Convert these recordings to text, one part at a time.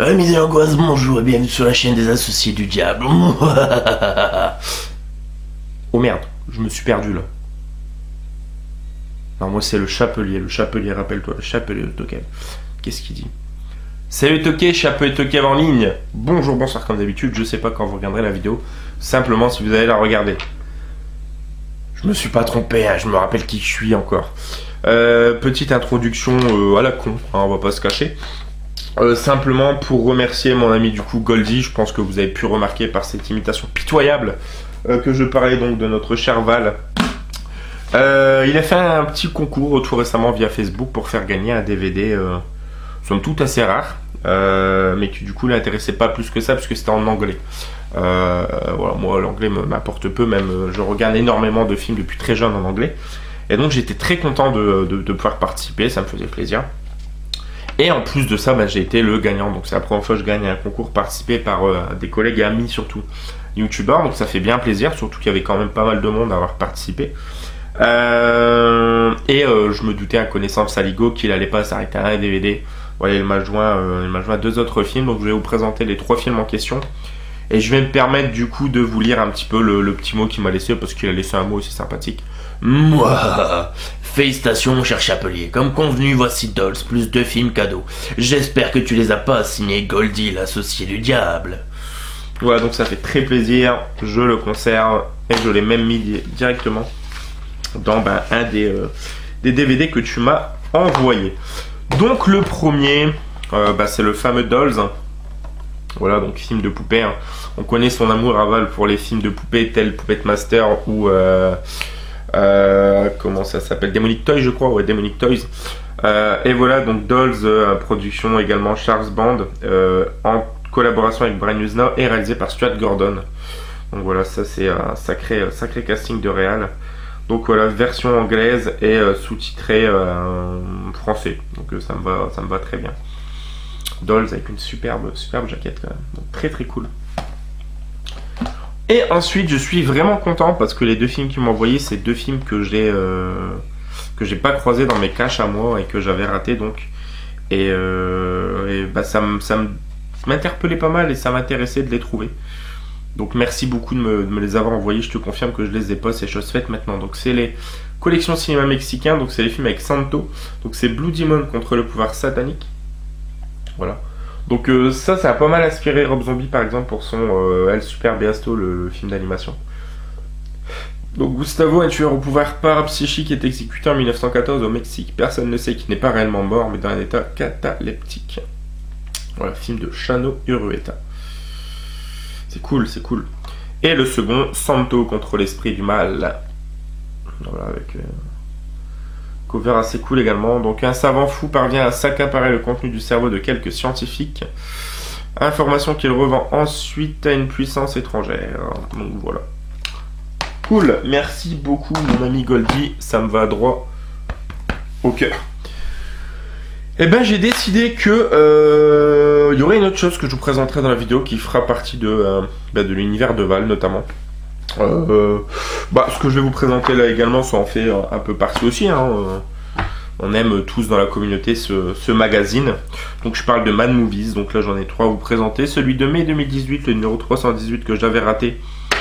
Amis et angoisse, bonjour et bienvenue sur la chaîne des associés du diable. Oh merde, je me suis perdu là. Non, moi c'est le chapelier, rappelle-toi, le chapelier de Tokev. Qu'est-ce qu'il dit? Salut Tokev, chapelier Tokev en ligne. Bonjour, bonsoir comme d'habitude, je sais pas quand vous regarderez la vidéo, simplement si vous allez la regarder. Je me suis pas trompé, hein, je me rappelle qui je suis encore. Petite introduction à la con, hein, on va pas se cacher. Simplement pour remercier mon ami du coup Goldie, je pense que vous avez pu remarquer par cette imitation pitoyable que je parlais donc de notre cher Val. Il a fait un petit concours tout récemment via Facebook pour faire gagner un DVD somme toute assez rare, mais qui du coup l'intéressait pas plus que ça puisque c'était en anglais. Voilà, moi l'anglais m'apporte peu, même je regarde énormément de films depuis très jeune en anglais, et donc j'étais très content de pouvoir participer, ça me faisait plaisir. Et en plus de ça, bah, j'ai été le gagnant. Donc c'est la première fois que je gagne un concours participé par des collègues et amis, surtout youtubeurs. Donc ça fait bien plaisir, surtout qu'il y avait quand même pas mal de monde à avoir participé. Je me doutais, en connaissant Saligo, qu'il allait pas s'arrêter à un DVD. Voilà, il m'a joint deux autres films. Donc je vais vous présenter les 3 films en question. Et je vais me permettre du coup de vous lire un petit peu le petit mot qu'il m'a laissé, parce qu'il a laissé un mot aussi sympathique. Moi, félicitations mon cher chapelier. Comme convenu, voici Dolls plus 2 films cadeaux. J'espère que tu les as pas signés Goldie, l'associé du diable. Voilà, donc ça fait très plaisir, je le conserve et je l'ai même mis directement dans un des DVD que tu m'as envoyé. Donc le premier, c'est le fameux Dolls. Voilà, donc film de poupée. Hein. On connaît son amour à Val pour les films de poupées tels Puppet Master ou... comment ça s'appelle, Demonic Toys, je crois, ouais, Demonic Toys. Et voilà, donc Dolls, production également Charles Band, en collaboration avec Brian Usna et réalisé par Stuart Gordon. Donc voilà, ça c'est un sacré casting de réal. Donc voilà, version anglaise et sous-titré français. Donc ça me va très bien. Dolls avec une superbe jaquette quand même. Donc très cool. Et ensuite, je suis vraiment content parce que les 2 films qu'ils m'ont envoyés, c'est 2 films que j'ai pas croisés dans mes caches à moi et que j'avais raté donc. Ça m'interpellait pas mal et ça m'intéressait de les trouver. Donc merci beaucoup de me les avoir envoyés. Je te confirme que je les ai pas, c'est chose faite maintenant. Donc c'est les collections cinéma mexicain, donc c'est les films avec Santo. Donc c'est Blue Demon contre le pouvoir satanique. Voilà. Donc ça a pas mal inspiré Rob Zombie par exemple pour son El Super Beasto, le film d'animation. Donc Gustavo, un tueur au pouvoir parapsychique, est exécuté en 1914 au Mexique. Personne ne sait qu'il n'est pas réellement mort mais dans un état cataleptique. Voilà, film de Chano Urueta. C'est cool. Et le second, Santo contre l'esprit du mal. Voilà, avec... cover assez cool également. Donc un savant fou parvient à s'accaparer le contenu du cerveau de quelques scientifiques. Information qu'il revend ensuite à une puissance étrangère. Donc voilà. Cool. Merci beaucoup mon ami Goldie. Ça me va droit au cœur. Eh ben j'ai décidé que y aurait une autre chose que je vous présenterai dans la vidéo qui fera partie de l'univers de Val notamment. Ce que je vais vous présenter là également, ça en fait un peu partie aussi. Hein. On aime tous dans la communauté ce magazine. Donc je parle de Mad Movies. Donc là j'en ai 3 à vous présenter. Celui de mai 2018, le numéro 318 que j'avais raté,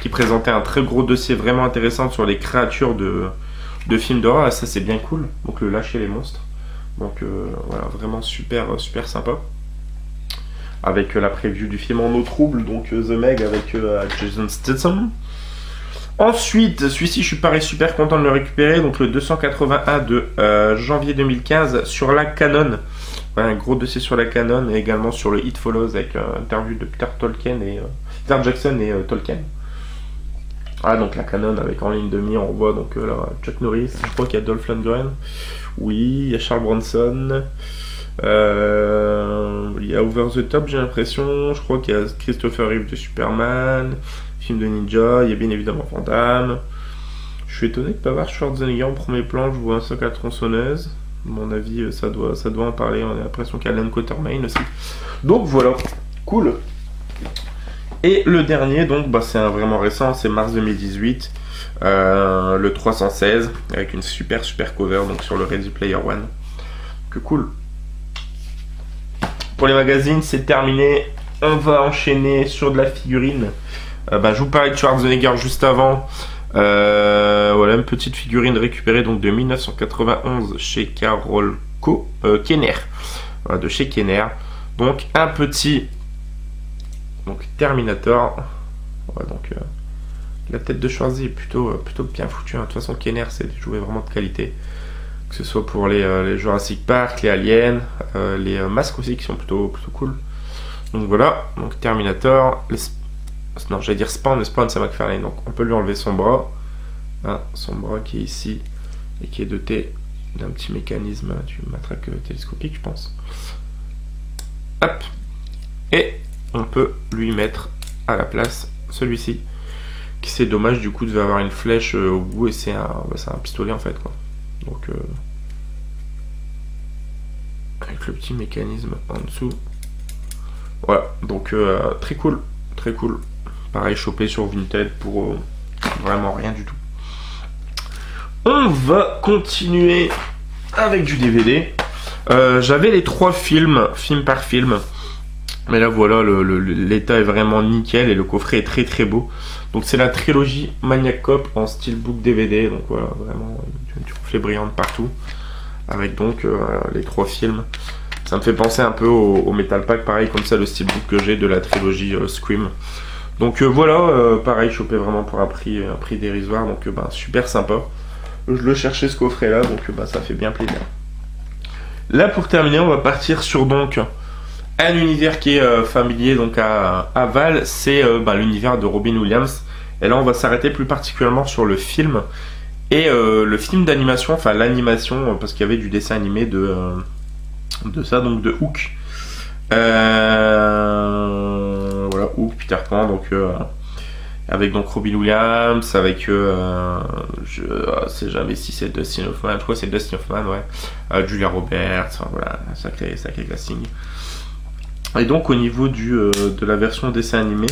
qui présentait un très gros dossier vraiment intéressant sur les créatures de films d'horreur. Et ça c'est bien cool. Donc le lâcher les monstres. Donc voilà, vraiment super sympa. Avec la preview du film En eau trouble, donc The Meg avec Jason Statham. Ensuite, celui-ci, je suis pareil super content de le récupérer. Donc le 281 de janvier 2015 sur la Canon. Voilà, un gros dossier sur la Canon et également sur le It Follows avec interview de Peter Jackson et Tolkien. Ah, donc la Canon avec en ligne de mire, on voit donc là, Chuck Norris, je crois qu'il y a Dolph Lundgren. Oui, il y a Charles Bronson. Il y a Over the Top, j'ai l'impression. Je crois qu'il y a Christopher Reeve de Superman. Film de ninja. Il y a bien évidemment Van Damme. Je suis étonné de ne pas voir Schwarzenegger en premier plan. Je vois un soc à tronçonneuse. À mon avis, ça doit en parler. On a l'impression qu'il y a Alan Quatermain aussi. Donc voilà, cool. Et le dernier, donc, c'est un vraiment récent, c'est mars 2018, le 316, avec une super cover donc sur le Ready Player One. Que cool. pour les magazines, c'est terminé. On va enchaîner sur de la figurine. Je vous parlais de Schwarzenegger juste avant. Voilà une petite figurine récupérée donc de 1991 chez Carol Kenner. Voilà, de chez Kenner. Donc un petit Terminator. Voilà, donc la tête de Schwarzy est plutôt bien foutue. De toute façon, Kenner, c'est des jouets vraiment de qualité. Que ce soit pour les Jurassic Park, les Aliens, les masques aussi qui sont plutôt cool. Donc voilà, donc Terminator. Non, j'allais dire Spawn, mais Spawn c'est McFarlane. Donc on peut lui enlever son bras. Son bras qui est ici et qui est doté d'un petit mécanisme du matraque télescopique, je pense. Hop. Et on peut lui mettre à la place celui-ci. Qui c'est dommage, du coup, devait avoir une flèche au bout et c'est un pistolet en fait, quoi. Donc, avec le petit mécanisme en dessous. Voilà, donc très cool. Pareil, chopé sur Vinted pour vraiment rien du tout. On va continuer avec du DVD. J'avais les 3 films, film par film. Mais là, voilà, l'état est vraiment nickel et le coffret est très beau. Donc, c'est la trilogie Maniac Cop en steelbook DVD. Donc, voilà, vraiment, du reflet brillant de partout. Avec donc les 3 films. Ça me fait penser un peu au Metal Pack, pareil, comme ça, le steelbook que j'ai de la trilogie Scream. Donc, voilà, pareil, chopé vraiment pour un prix dérisoire. Donc, super sympa. Je le cherchais ce coffret là, donc ça fait bien plaisir. Là pour terminer, on va partir sur donc un univers qui est familier donc à Val, c'est l'univers de Robin Williams. Et là on va s'arrêter plus particulièrement sur le film et le film d'animation, enfin l'animation parce qu'il y avait du dessin animé de ça, donc de Hook. Voilà, Hook, Peter Pan, donc avec donc Robin Williams, avec je sais jamais si c'est Dustin Hoffman, je crois que c'est Dustin Hoffman, ouais, Julia Roberts, enfin, voilà, sacré casting. Et donc au niveau de la version dessin animé,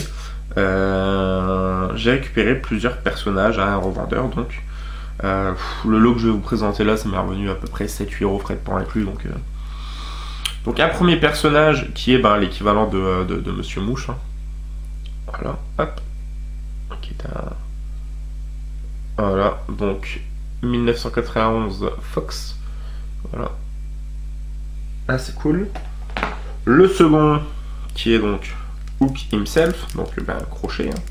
j'ai récupéré plusieurs personnages à un revendeur, donc le lot que je vais vous présenter là, ça m'est revenu à peu près 7-8 euros frais de port inclus, donc un premier personnage qui est l'équivalent de Monsieur Mouche, hein. Voilà, hop. Qui est voilà, donc 1991 Fox. Voilà. Ah, c'est cool. Le second, qui est donc Hook himself, donc crochet. Hein.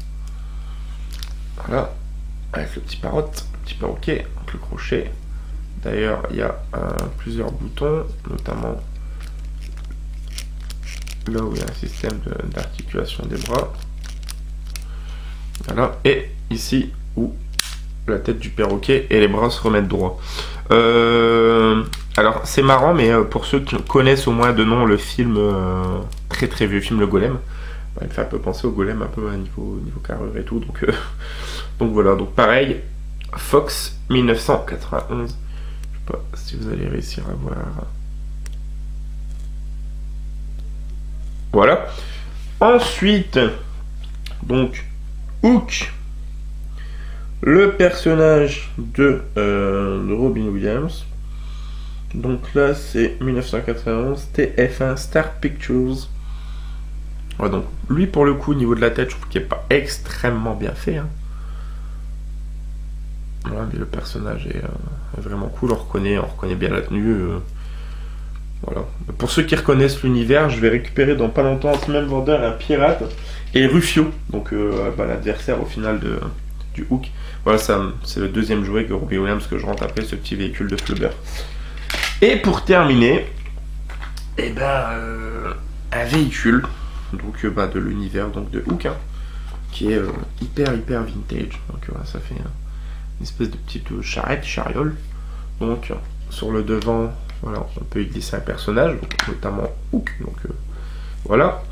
Voilà. Avec le petit perroquet, donc le crochet. D'ailleurs, il y a plusieurs boutons, notamment là où il y a un système d'articulation des bras. Voilà, et ici où la tête du perroquet et les bras se remettent droit. Alors c'est marrant, mais pour ceux qui connaissent au moins de nom le film, très vieux film, le Golem, il me fait un peu penser au Golem, un peu à niveau carrure et tout, donc voilà, donc pareil, Fox 1991, je sais pas si vous allez réussir à voir. Voilà. Ensuite, donc Hook, le personnage de Robin Williams. Donc là c'est 1991, TF1 Star Pictures. Ouais, donc lui pour le coup au niveau de la tête je trouve qu'il n'est pas extrêmement bien fait, hein. Voilà, mais le personnage est vraiment cool, on reconnaît bien la tenue. Voilà. Pour ceux qui reconnaissent l'univers, je vais récupérer dans pas longtemps ce même vendeur un pirate et Rufio, donc l'adversaire au final du Hook. Voilà, ça c'est le deuxième jouet que Robin Williams que je rentre après, ce petit véhicule de Flubber. Et pour terminer, un véhicule donc de l'univers donc de Hook, hein, qui est hyper vintage. Donc ça fait une espèce de petite chariole. Donc sur le devant, voilà, on peut y glisser un personnage, donc, notamment Hook. Donc voilà.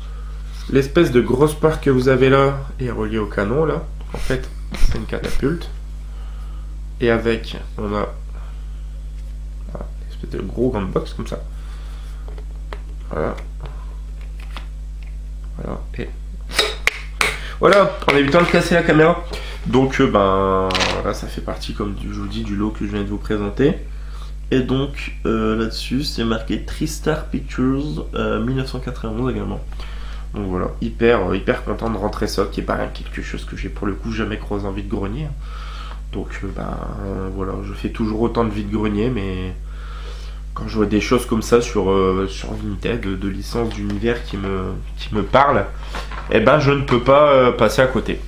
L'espèce de grosse barre que vous avez là est reliée au canon là. Donc, en fait, c'est une catapulte. Et avec, on a une espèce de gros gunbox comme ça. Voilà. Voilà. Et voilà, on a eu le temps de casser la caméra. Donc voilà, ça fait partie, comme je vous dis, du lot que je viens de vous présenter. Et donc là-dessus, c'est marqué TriStar Pictures 1991 également. Donc voilà, hyper content de rentrer ça, qui est pas quelque chose que j'ai pour le coup jamais croisé en vide-grenier. Donc voilà, je fais toujours autant de vide-grenier, mais quand je vois des choses comme ça sur Vinted, de licences d'univers qui me parlent, eh ben je ne peux pas passer à côté.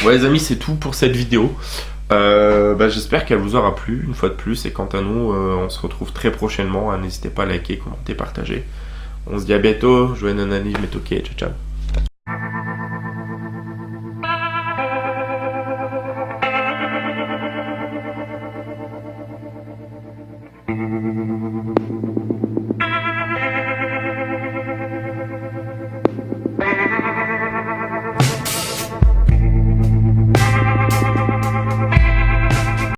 Ouais les amis, c'est tout pour cette vidéo. J'espère qu'elle vous aura plu une fois de plus, et quant à nous, on se retrouve très prochainement. N'hésitez pas à liker, commenter, partager. On se dit à bientôt. Joyeux Nanani, je m'étoquais, ciao ciao.